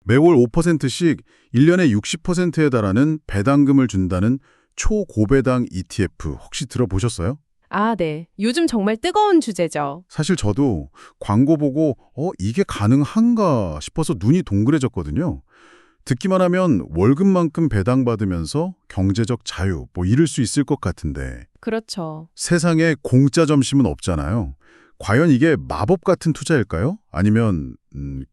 매월 5%씩 1년에 60%에 달하는 배당금을 준다는 초고배당 ETF 혹시 들어보셨어요? 아, 네. 요즘 정말 뜨거운 주제죠. 사실 저도 광고 보고 이게 가능한가 싶어서 눈이 동그래졌거든요. 듣기만 하면 월급만큼 배당받으면서 경제적 자유 이룰 수 있을 것 같은데 그렇죠. 세상에 공짜 점심은 없잖아요. 과연 이게 마법 같은 투자일까요? 아니면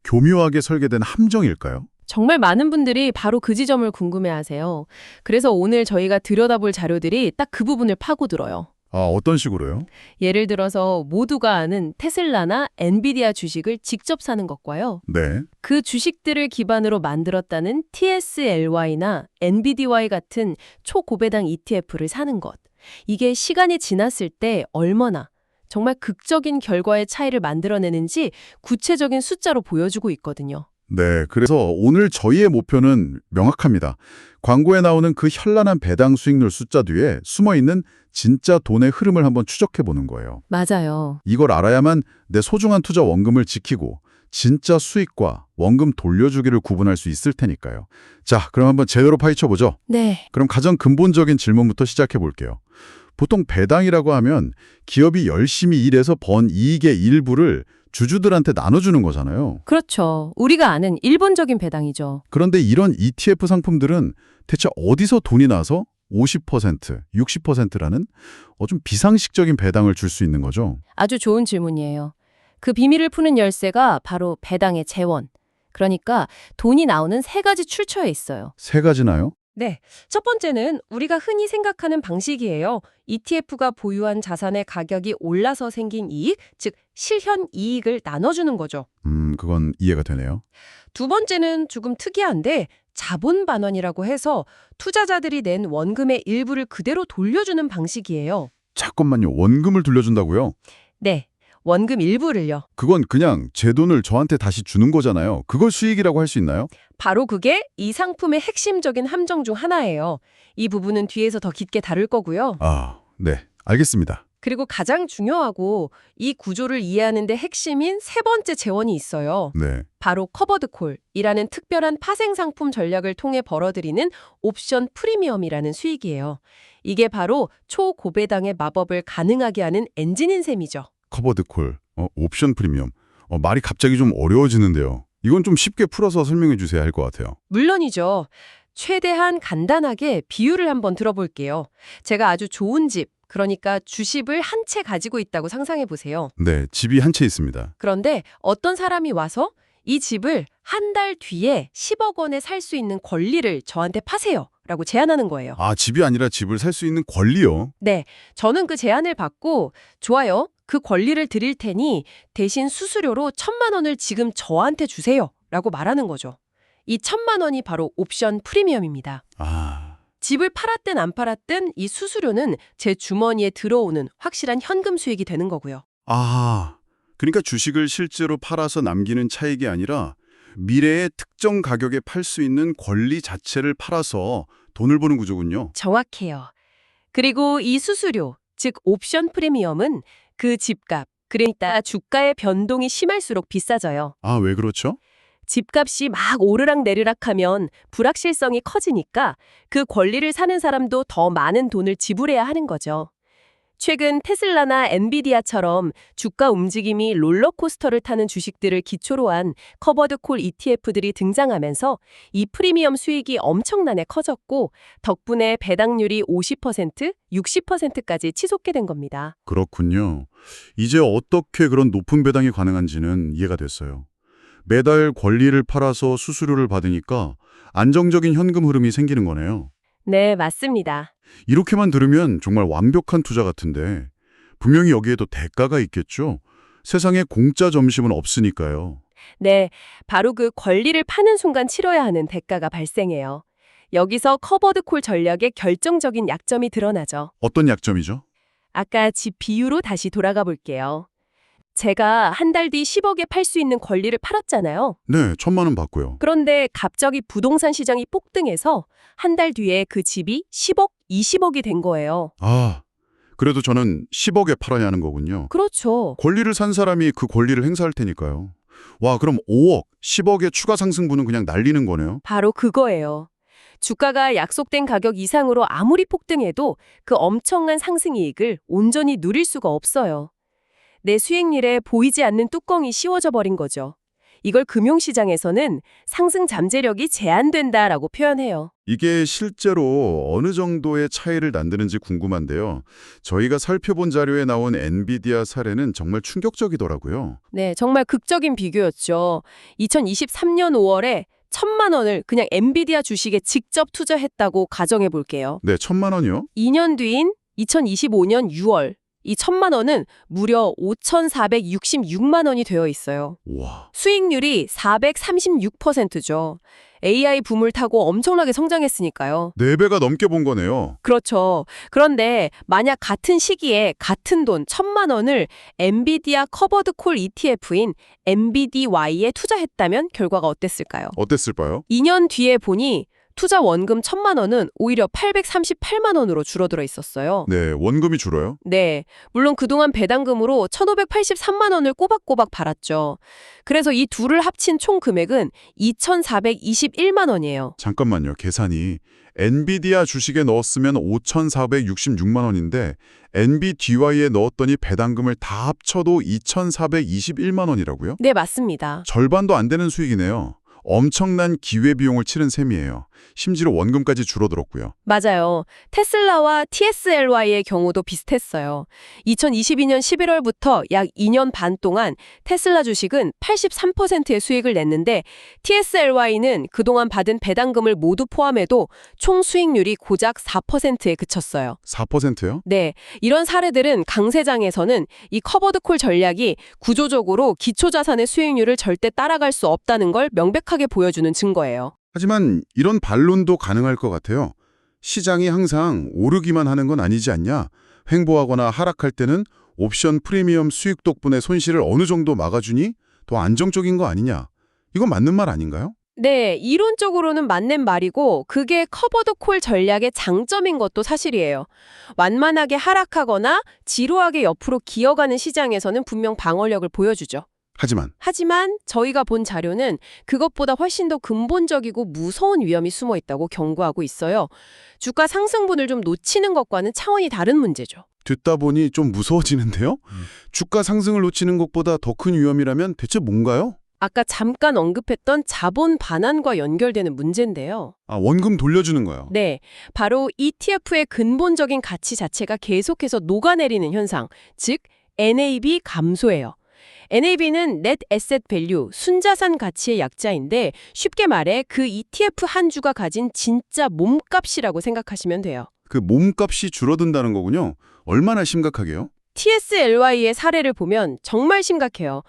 교묘하게 설계된 함정일까요? 정말 많은 분들이 바로 그 지점을 궁금해하세요. 그래서 오늘 저희가 들여다볼 자료들이 딱 그 부분을 파고들어요. 아, 어떤 식으로요? 예를 들어서 모두가 아는 테슬라나 엔비디아 주식을 직접 사는 것과요. 네. 그 주식들을 기반으로 만들었다는 TSLY나 NBDY 같은 초고배당 ETF를 사는 것. 이게 시간이 지났을 때 얼마나 정말 극적인 결과의 차이를 만들어내는지 구체적인 숫자로 보여주고 있거든요. 네, 그래서 오늘 저희의 목표는 명확합니다. 광고에 나오는 그 현란한 배당 수익률 숫자 뒤에 숨어있는 진짜 돈의 흐름을 한번 추적해보는 거예요. 맞아요. 이걸 알아야만 내 소중한 투자 원금을 지키고 진짜 수익과 원금 돌려주기를 구분할 수 있을 테니까요. 자, 그럼 한번 제대로 파헤쳐보죠. 네. 그럼 가장 근본적인 질문부터 시작해볼게요. 보통 배당이라고 하면 기업이 열심히 일해서 번 이익의 일부를 주주들한테 나눠주는 거잖아요. 그렇죠. 우리가 아는 일본적인 배당이죠. 그런데 이런 ETF 상품들은 대체 어디서 돈이 나서 50%, 60%라는 좀 비상식적인 배당을 줄 수 있는 거죠? 아주 좋은 질문이에요. 그 비밀을 푸는 열쇠가 바로 배당의 재원. 그러니까 돈이 나오는 세 가지 출처에 있어요. 세 가지나요? 네. 첫 번째는 우리가 흔히 생각하는 방식이에요. ETF가 보유한 자산의 가격이 올라서 생긴 이익, 즉 실현 이익을 나눠주는 거죠. 그건 이해가 되네요. 두 번째는 조금 특이한데 자본 반환이라고 해서 투자자들이 낸 원금의 일부를 그대로 돌려주는 방식이에요. 잠깐만요. 원금을 돌려준다고요? 네. 원금 일부를요. 그건 그냥 제 돈을 저한테 다시 주는 거잖아요. 그걸 수익이라고 할 수 있나요? 바로 그게 이 상품의 핵심적인 함정 중 하나예요. 이 부분은 뒤에서 더 깊게 다룰 거고요. 아, 네. 알겠습니다. 그리고 가장 중요하고 이 구조를 이해하는 데 핵심인 세 번째 재원이 있어요. 네. 바로 커버드 콜이라는 특별한 파생 상품 전략을 통해 벌어들이는 옵션 프리미엄이라는 수익이에요. 이게 바로 초고배당의 마법을 가능하게 하는 엔진인 셈이죠. 커버드 콜, 옵션 프리미엄. 말이 갑자기 좀 어려워지는데요. 이건 좀 쉽게 풀어서 설명해 주셔야 할 것 같아요. 물론이죠. 최대한 간단하게 비유를 한번 들어볼게요. 제가 아주 좋은 집, 그러니까 주식을 한 채 가지고 있다고 상상해 보세요. 네, 집이 한 채 있습니다. 그런데 어떤 사람이 와서 이 집을 한 달 뒤에 10억 원에 살 수 있는 권리를 저한테 파세요. 라고 제안하는 거예요. 아, 집이 아니라 집을 살 수 있는 권리요? 네, 저는 그 제안을 받고 좋아요. 그 권리를 드릴 테니 대신 수수료로 1,000만 원을 지금 저한테 주세요. 라고 말하는 거죠. 이 1,000만 원이 바로 옵션 프리미엄입니다. 아, 집을 팔았든 안 팔았든 이 수수료는 제 주머니에 들어오는 확실한 현금 수익이 되는 거고요. 그러니까 주식을 실제로 팔아서 남기는 차익이 아니라 미래의 특정 가격에 팔 수 있는 권리 자체를 팔아서 돈을 버는 구조군요. 정확해요. 그리고 이 수수료, 즉 옵션 프리미엄은 그 집값, 그러니까 주가의 변동이 심할수록 비싸져요. 아, 왜 그렇죠? 집값이 막 오르락내리락 하면 불확실성이 커지니까 그 권리를 사는 사람도 더 많은 돈을 지불해야 하는 거죠. 최근 테슬라나 엔비디아처럼 주가 움직임이 롤러코스터를 타는 주식들을 기초로 한 커버드 콜 ETF들이 등장하면서 이 프리미엄 수익이 엄청나게 커졌고 덕분에 배당률이 50%, 60%까지 치솟게 된 겁니다. 그렇군요. 이제 어떻게 그런 높은 배당이 가능한지는 이해가 됐어요. 매달 권리를 팔아서 수수료를 받으니까 안정적인 현금 흐름이 생기는 거네요. 네, 맞습니다. 이렇게만 들으면 정말 완벽한 투자 같은데 분명히 여기에도 대가가 있겠죠? 세상에 공짜 점심은 없으니까요. 네, 바로 그 권리를 파는 순간 치러야 하는 대가가 발생해요. 여기서 커버드 콜 전략의 결정적인 약점이 드러나죠. 어떤 약점이죠? 아까 집 비유로 다시 돌아가 볼게요. 제가 한 달 뒤 10억에 팔 수 있는 권리를 팔았잖아요. 네, 1,000만 원 받고요. 그런데 갑자기 부동산 시장이 폭등해서 한 달 뒤에 그 집이 10억, 20억이 된 거예요. 아, 그래도 저는 10억에 팔아야 하는 거군요. 그렇죠. 권리를 산 사람이 그 권리를 행사할 테니까요. 와, 그럼 5억, 10억의 추가 상승분은 그냥 날리는 거네요. 바로 그거예요. 주가가 약속된 가격 이상으로 아무리 폭등해도 그 엄청난 상승 이익을 온전히 누릴 수가 없어요. 내 수익률에 보이지 않는 뚜껑이 씌워져 버린 거죠. 이걸 금융시장에서는 상승 잠재력이 제한된다라고 표현해요. 이게 실제로 어느 정도의 차이를 만드는지 궁금한데요. 저희가 살펴본 자료에 나온 엔비디아 사례는 정말 충격적이더라고요. 네, 정말 극적인 비교였죠. 2023년 5월에 1,000만 원을 그냥 엔비디아 주식에 직접 투자했다고 가정해 볼게요. 네, 1,000만 원이요? 2년 뒤인 2025년 6월, 이 1,000만 원은 무려 5,466만 원이 되어 있어요. 와, 수익률이 436%죠. AI 붐을 타고 엄청나게 성장했으니까요. 4배가 넘게 본 거네요. 그렇죠. 그런데 만약 같은 시기에 같은 돈 1,000만 원을 엔비디아 커버드 콜 ETF인 NBDY에 투자했다면 결과가 어땠을까요? 어땠을까요? 2년 뒤에 보니 투자 원금 1,000만 원은 오히려 838만 원으로 줄어들어 있었어요. 네, 원금이 줄어요? 네, 물론 그동안 배당금으로 1,583만 원을 꼬박꼬박 받았죠. 그래서 이 둘을 합친 총 금액은 2,421만 원이에요. 잠깐만요, 계산이. 엔비디아 주식에 넣었으면 5,466만 원인데 NBDY에 넣었더니 배당금을 다 합쳐도 2,421만 원이라고요? 네, 맞습니다. 절반도 안 되는 수익이네요. 엄청난 기회비용을 치른 셈이에요. 심지어 원금까지 줄어들었고요. 맞아요. 테슬라와 TSLY의 경우도 비슷했어요. 2022년 11월부터 약 2년 반 동안 테슬라 주식은 83%의 수익을 냈는데 TSLY는 그동안 받은 배당금을 모두 포함해도 총 수익률이 고작 4%에 그쳤어요. 4%요? 네, 이런 사례들은 강세장에서는 이 커버드콜 전략이 구조적으로 기초자산의 수익률을 절대 따라갈 수 없다는 걸 명백하게 보여주는 증거예요. 하지만 이런 반론도 가능할 것 같아요. 시장이 항상 오르기만 하는 건 아니지 않냐? 횡보하거나 하락할 때는 옵션 프리미엄 수익 덕분에 손실을 어느 정도 막아주니 더 안정적인 거 아니냐? 이건 맞는 말 아닌가요? 네, 이론적으로는 맞는 말이고 그게 커버드콜 전략의 장점인 것도 사실이에요. 완만하게 하락하거나 지루하게 옆으로 기어가는 시장에서는 분명 방어력을 보여주죠. 하지만 저희가 본 자료는 그것보다 훨씬 더 근본적이고 무서운 위험이 숨어 있다고 경고하고 있어요. 주가 상승분을 좀 놓치는 것과는 차원이 다른 문제죠. 듣다 보니 좀 무서워지는데요? 주가 상승을 놓치는 것보다 더 큰 위험이라면 대체 뭔가요? 아까 잠깐 언급했던 자본 반환과 연결되는 문제인데요. 아, 원금 돌려주는 거요. 네, 바로 ETF의 근본적인 가치 자체가 계속해서 녹아내리는 현상, 즉 NAV 감소예요. NAV는 Net Asset Value, 순자산 가치의 약자인데 쉽게 말해 그 ETF 한 주가 가진 진짜 몸값이라고 생각하시면 돼요. 그 몸값이 줄어든다는 거군요. 얼마나 심각하게요? TSLY의 사례를 보면 정말 심각해요.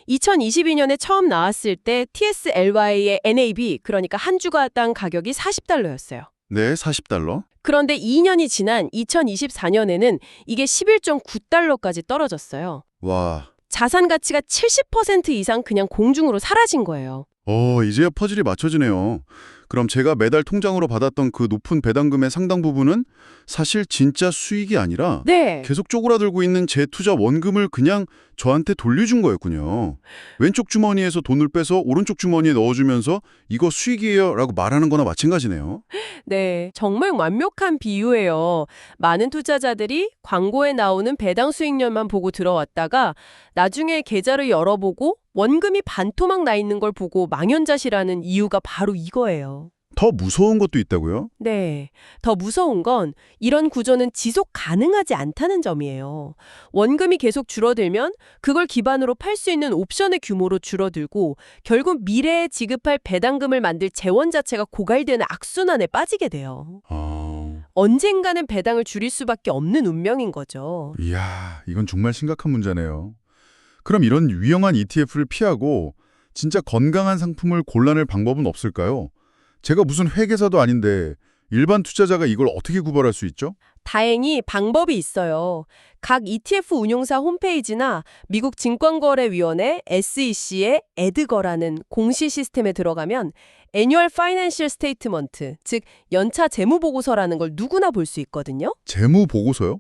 2022년에 처음 나왔을 때 TSLY의 NAV, 그러니까 한 주가당 가격이 $40였어요. 네, $40. 그런데 2년이 지난 2024년에는 이게 $11.9까지 떨어졌어요. 와, 자산 가치가 70% 이상 그냥 공중으로 사라진 거예요. 이제야 퍼즐이 맞춰지네요. 그럼 제가 매달 통장으로 받았던 그 높은 배당금의 상당 부분은 사실 진짜 수익이 아니라 네. 계속 쪼그라들고 있는 제 투자 원금을 그냥 저한테 돌려준 거였군요. 왼쪽 주머니에서 돈을 빼서 오른쪽 주머니에 넣어주면서 이거 수익이에요 라고 말하는 거나 마찬가지네요. 네, 정말 완벽한 비유예요. 많은 투자자들이 광고에 나오는 배당 수익률만 보고 들어왔다가 나중에 계좌를 열어보고 원금이 반토막 나 있는 걸 보고 망연자실하는 이유가 바로 이거예요. 더 무서운 것도 있다고요? 네, 더 무서운 건 이런 구조는 지속 가능하지 않다는 점이에요. 원금이 계속 줄어들면 그걸 기반으로 팔 수 있는 옵션의 규모로 줄어들고 결국 미래에 지급할 배당금을 만들 재원 자체가 고갈되는 악순환에 빠지게 돼요. 언젠가는 배당을 줄일 수밖에 없는 운명인 거죠. 이야, 이건 정말 심각한 문제네요. 그럼 이런 유용한 ETF를 피하고 진짜 건강한 상품을 골라낼 방법은 없을까요? 제가 무슨 회계사도 아닌데 일반 투자자가 이걸 어떻게 구별할 수 있죠? 다행히 방법이 있어요. 각 ETF 운용사 홈페이지나 미국 증권거래위원회 SEC의 에드거라는 공시 시스템에 들어가면 Annual Financial Statement, 즉 연차 재무보고서라는 걸 누구나 볼 수 있거든요. 재무 보고서요?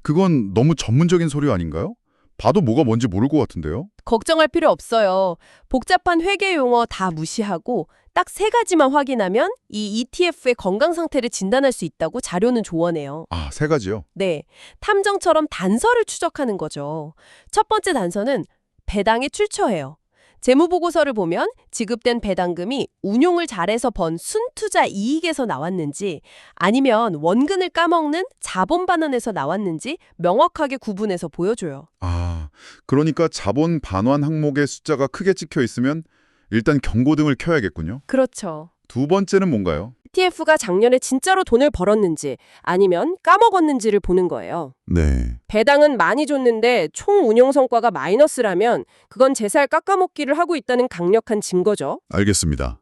그건 너무 전문적인 서류 아닌가요? 봐도 뭐가 뭔지 모를 것 같은데요? 걱정할 필요 없어요. 복잡한 회계 용어 다 무시하고 딱 세 가지만 확인하면 이 ETF의 건강 상태를 진단할 수 있다고 자료는 조언해요. 아, 세 가지요? 네, 탐정처럼 단서를 추적하는 거죠. 첫 번째 단서는 배당의 출처예요. 재무보고서를 보면 지급된 배당금이 운용을 잘해서 번 순투자 이익에서 나왔는지 아니면 원근을 까먹는 자본 반환에서 나왔는지 명확하게 구분해서 보여줘요. 아, 그러니까 자본 반환 항목에 숫자가 크게 찍혀 있으면 일단 경고등을 켜야겠군요. 그렇죠. 두 번째는 뭔가요? ETF가 작년에 진짜로 돈을 벌었는지 아니면 까먹었는지를 보는 거예요. 네. 배당은 많이 줬는데 총 운용 성과가 마이너스라면 그건 제살 깎아먹기를 하고 있다는 강력한 증거죠. 알겠습니다.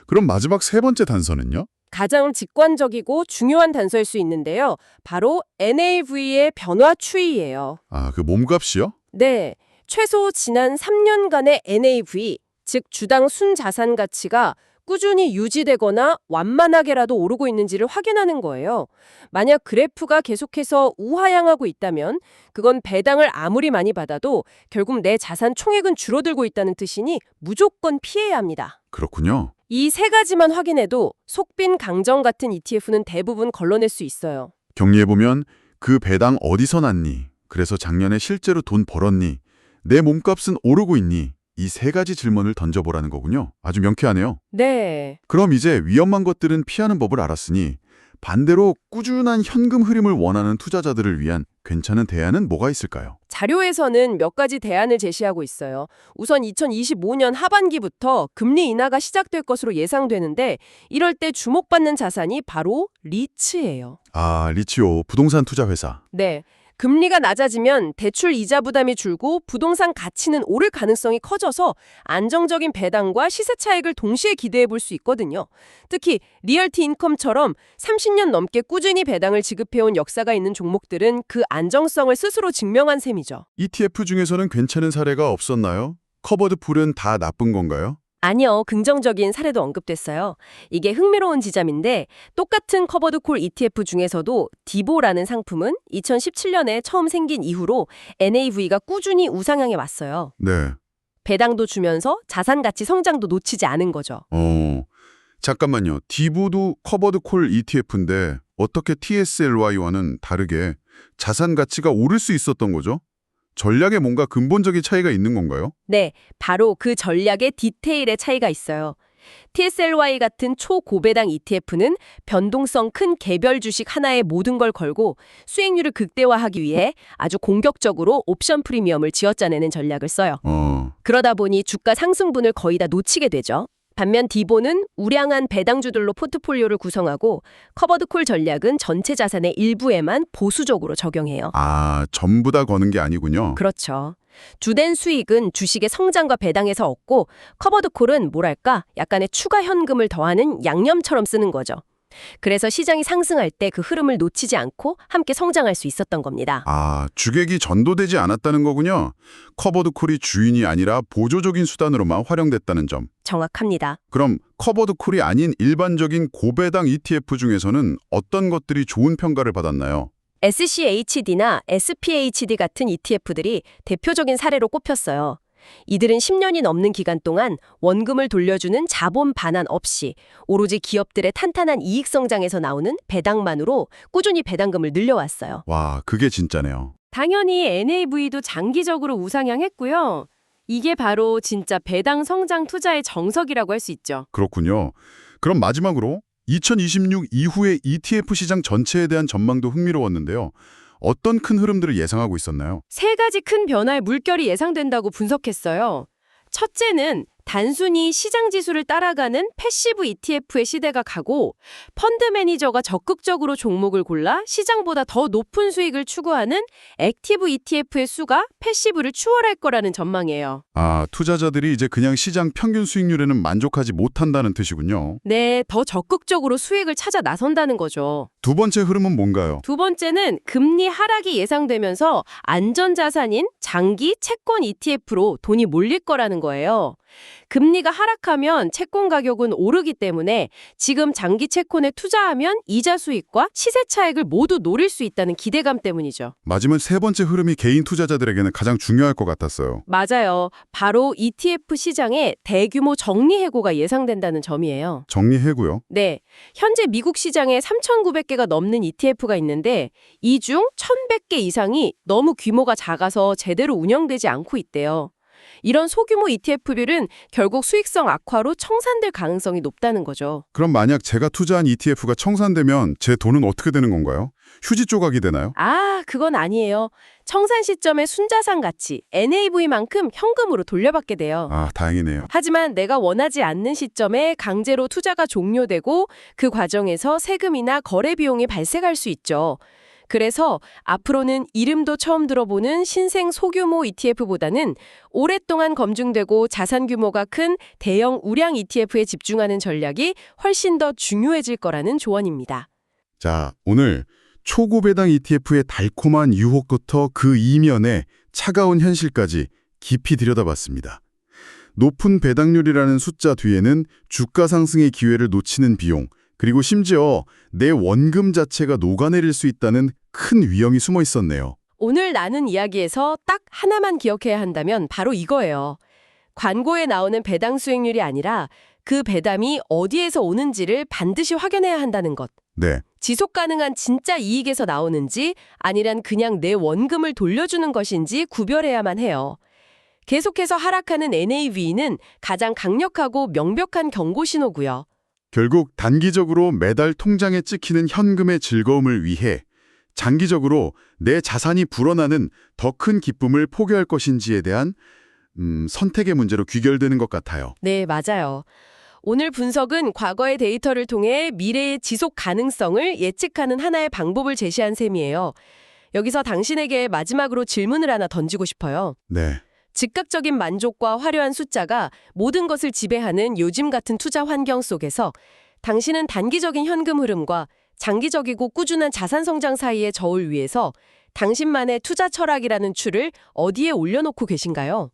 그럼 마지막 세 번째 단서는요? 가장 직관적이고 중요한 단서일 수 있는데요. 바로 NAV의 변화 추이예요. 아, 그 몸값이요? 네, 최소 지난 3년간의 NAV, 즉 주당 순자산 가치가 꾸준히 유지되거나 완만하게라도 오르고 있는지를 확인하는 거예요. 만약 그래프가 계속해서 우하향하고 있다면 그건 배당을 아무리 많이 받아도 결국 내 자산 총액은 줄어들고 있다는 뜻이니 무조건 피해야 합니다. 그렇군요. 이 세 가지만 확인해도 속빈 강정 같은 ETF는 대부분 걸러낼 수 있어요. 정리해보면 그 배당 어디서 났니? 그래서 작년에 실제로 돈 벌었니? 내 몸값은 오르고 있니? 이 세 가지 질문을 던져보라는 거군요. 아주 명쾌하네요. 네. 그럼 이제 위험한 것들은 피하는 법을 알았으니 반대로 꾸준한 현금 흐름을 원하는 투자자들을 위한 괜찮은 대안은 뭐가 있을까요? 자료에서는 몇 가지 대안을 제시하고 있어요. 우선 2025년 하반기부터 금리 인하가 시작될 것으로 예상되는데 이럴 때 주목받는 자산이 바로 리츠예요. 아, 리치오 부동산 투자 회사. 네. 금리가 낮아지면 대출 이자 부담이 줄고 부동산 가치는 오를 가능성이 커져서 안정적인 배당과 시세 차익을 동시에 기대해 볼 수 있거든요. 특히 리얼티 인컴처럼 30년 넘게 꾸준히 배당을 지급해온 역사가 있는 종목들은 그 안정성을 스스로 증명한 셈이죠. ETF 중에서는 괜찮은 사례가 없었나요? 커버드 풀은 다 나쁜 건가요? 아니요, 긍정적인 사례도 언급됐어요. 이게 흥미로운 지점인데 똑같은 커버드 콜 ETF 중에서도 디보라는 상품은 2017년에 처음 생긴 이후로 NAV가 꾸준히 우상향해 왔어요. 네. 배당도 주면서 자산 가치 성장도 놓치지 않은 거죠. 잠깐만요. 디보도 커버드 콜 ETF인데 어떻게 TSLY와는 다르게 자산 가치가 오를 수 있었던 거죠? 전략에 뭔가 근본적인 차이가 있는 건가요? 네, 바로 그 전략의 디테일의 차이가 있어요. TSLY 같은 초고배당 ETF는 변동성 큰 개별 주식 하나에 모든 걸 걸고 수익률을 극대화하기 위해 아주 공격적으로 옵션 프리미엄을 쥐어짜내는 전략을 써요. 그러다 보니 주가 상승분을 거의 다 놓치게 되죠. 반면 디보는 우량한 배당주들로 포트폴리오를 구성하고 커버드콜 전략은 전체 자산의 일부에만 보수적으로 적용해요. 아, 전부 다 거는 게 아니군요. 그렇죠. 주된 수익은 주식의 성장과 배당에서 얻고 커버드콜은 뭐랄까 약간의 추가 현금을 더하는 양념처럼 쓰는 거죠. 그래서 시장이 상승할 때 그 흐름을 놓치지 않고 함께 성장할 수 있었던 겁니다. 아, 주객이 전도되지 않았다는 거군요. 커버드 콜이 주인이 아니라 보조적인 수단으로만 활용됐다는 점. 정확합니다. 그럼 커버드 콜이 아닌 일반적인 고배당 ETF 중에서는 어떤 것들이 좋은 평가를 받았나요? SCHD나 SPHD 같은 ETF들이 대표적인 사례로 꼽혔어요. 이들은 10년이 넘는 기간 동안 원금을 돌려주는 자본 반환 없이 오로지 기업들의 탄탄한 이익 성장에서 나오는 배당만으로 꾸준히 배당금을 늘려왔어요. 와, 그게 진짜네요. 당연히 NAV도 장기적으로 우상향했고요. 이게 바로 진짜 배당 성장 투자의 정석이라고 할 수 있죠. 그렇군요. 그럼 마지막으로 2026 이후의 ETF 시장 전체에 대한 전망도 흥미로웠는데요. 어떤 큰 흐름들을 예상하고 있었나요? 세 가지 큰 변화의 물결이 예상된다고 분석했어요. 첫째는 단순히 시장 지수를 따라가는 패시브 ETF의 시대가 가고 펀드 매니저가 적극적으로 종목을 골라 시장보다 더 높은 수익을 추구하는 액티브 ETF의 수가 패시브를 추월할 거라는 전망이에요. 아, 투자자들이 이제 그냥 시장 평균 수익률에는 만족하지 못한다는 뜻이군요. 네, 더 적극적으로 수익을 찾아 나선다는 거죠. 두 번째 흐름은 뭔가요? 두 번째는 금리 하락이 예상되면서 안전자산인 장기 채권 ETF로 돈이 몰릴 거라는 거예요. 금리가 하락하면 채권 가격은 오르기 때문에 지금 장기 채권에 투자하면 이자 수익과 시세 차익을 모두 노릴 수 있다는 기대감 때문이죠. 맞으면 세 번째 흐름이 개인 투자자들에게는 가장 중요할 것 같았어요. 맞아요. 바로 ETF 시장에 대규모 정리 해고가 예상된다는 점이에요. 정리해고요. 네, 현재 미국 시장에 3,900개가 넘는 ETF가 있는데 이 중 1,100개 이상이 너무 규모가 작아서 제대로 운영되지 않고 있대요. 이런 소규모 ETF들은 결국 수익성 악화로 청산될 가능성이 높다는 거죠. 그럼 만약 제가 투자한 ETF가 청산되면 제 돈은 어떻게 되는 건가요? 휴지 조각이 되나요? 그건 아니에요. 청산 시점의 순자산 가치, NAV만큼 현금으로 돌려받게 돼요. 다행이네요. 하지만 내가 원하지 않는 시점에 강제로 투자가 종료되고 그 과정에서 세금이나 거래 비용이 발생할 수 있죠. 그래서 앞으로는 이름도 처음 들어보는 신생 소규모 ETF보다는 오랫동안 검증되고 자산 규모가 큰 대형 우량 ETF에 집중하는 전략이 훨씬 더 중요해질 거라는 조언입니다. 자, 오늘 초고배당 ETF의 달콤한 유혹부터 그 이면의 차가운 현실까지 깊이 들여다봤습니다. 높은 배당률이라는 숫자 뒤에는 주가 상승의 기회를 놓치는 비용, 그리고 심지어 내 원금 자체가 녹아내릴 수 있다는 큰 위험이 숨어 있었네요. 오늘 나눈 이야기에서 딱 하나만 기억해야 한다면 바로 이거예요. 광고에 나오는 배당 수익률이 아니라 그 배당이 어디에서 오는지를 반드시 확인해야 한다는 것. 네, 지속 가능한 진짜 이익에서 나오는지 아니란 그냥 내 원금을 돌려주는 것인지 구별해야만 해요. 계속해서 하락하는 NAV는 가장 강력하고 명백한 경고 신호고요. 결국 단기적으로 매달 통장에 찍히는 현금의 즐거움을 위해 장기적으로 내 자산이 불어나는 더 큰 기쁨을 포기할 것인지에 대한 선택의 문제로 귀결되는 것 같아요. 네, 맞아요. 오늘 분석은 과거의 데이터를 통해 미래의 지속 가능성을 예측하는 하나의 방법을 제시한 셈이에요. 여기서 당신에게 마지막으로 질문을 하나 던지고 싶어요. 네, 즉각적인 만족과 화려한 숫자가 모든 것을 지배하는 요즘 같은 투자 환경 속에서 당신은 단기적인 현금 흐름과 장기적이고 꾸준한 자산 성장 사이의 저울 위에서 당신만의 투자 철학이라는 추를 어디에 올려놓고 계신가요?